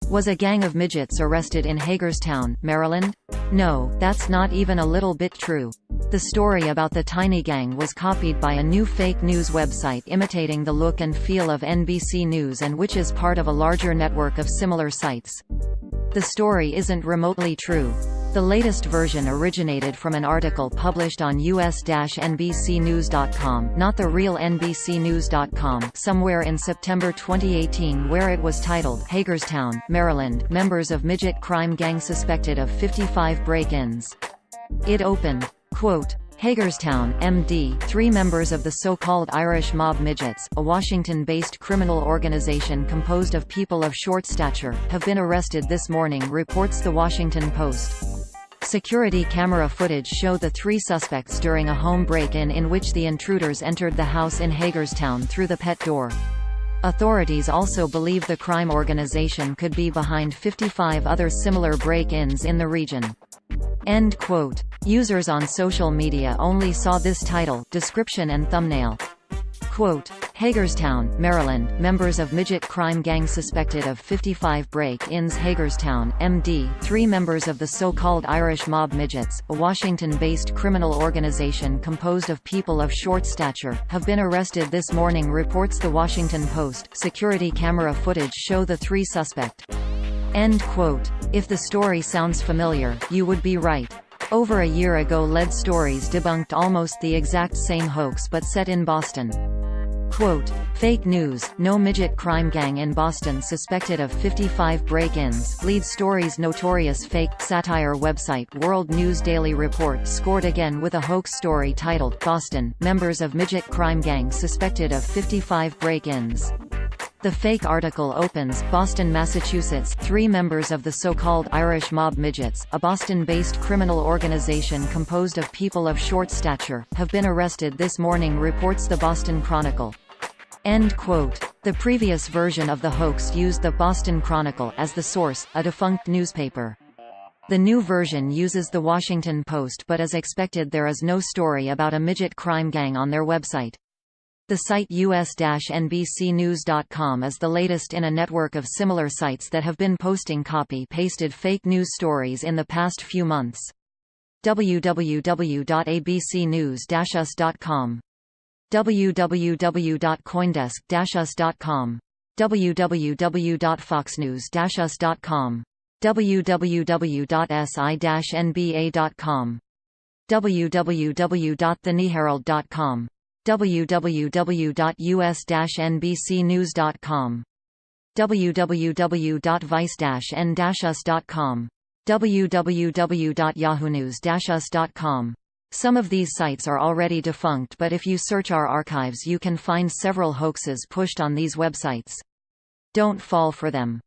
Was a gang of midgets arrested in Hagerstown, Maryland? No, that's not even a little bit true. The story about the tiny gang was copied by a new fake news website imitating the look and feel of NBC News and which is part of a larger network of similar sites. The story isn't remotely true. The latest version originated from an article published on us-nbcnews.com, not the real NBCnews.com, somewhere in September 2018, where it was titled, Hagerstown, Maryland, members of Midget crime gang suspected of 55 break-ins. It opened, quote, Hagerstown, MD, 3 members of the so-called Irish mob Midgets, a Washington-based criminal organization composed of people of short stature, have been arrested this morning, reports The Washington Post. Security camera footage show the 3 suspects during a home break-in in which the intruders entered the house in Hagerstown through the pet door. Authorities also believe the crime organization could be behind 55 other similar break-ins in the region. End quote. Users on social media only saw this title, description and thumbnail. Quote, Hagerstown, Maryland, members of Midget crime gang suspected of 55 break-ins. Hagerstown, MD, 3 members of the so-called Irish mob Midgets, a Washington-based criminal organization composed of people of short stature, have been arrested this morning, reports The Washington Post. Security camera footage show the 3 suspects. End quote. If the story sounds familiar, you would be right. Over a year ago, Lead Stories debunked almost the exact same hoax but set in Boston. Quote, fake news, no midget crime gang in Boston suspected of 55 break-ins. Lead Stories' notorious fake satire website World News Daily Report scored again with a hoax story titled, Boston, members of Midget crime gang suspected of 55 break-ins. The fake article opens, Boston, Massachusetts, 3 members of the so-called Irish mob Midgets, a Boston-based criminal organization composed of people of short stature, have been arrested this morning, reports the Boston Chronicle. End quote. The previous version of the hoax used the Boston Chronicle as the source, a defunct newspaper. The new version uses the Washington Post, but as expected there is no story about a midget crime gang on their website. The site us-nbcnews.com is the latest in a network of similar sites that have been posting copy-pasted fake news stories in the past few months. www.abcnews-us.com, www.coindesk-us.com, www.foxnews-us.com, www.si-nba.com, www.theneherald.com, www.us-nbcnews.com, www.vice-n-us.com, www.yahoonews-us.com. Some of these sites are already defunct, but if you search our archives you can find several hoaxes pushed on these websites. Don't fall for them.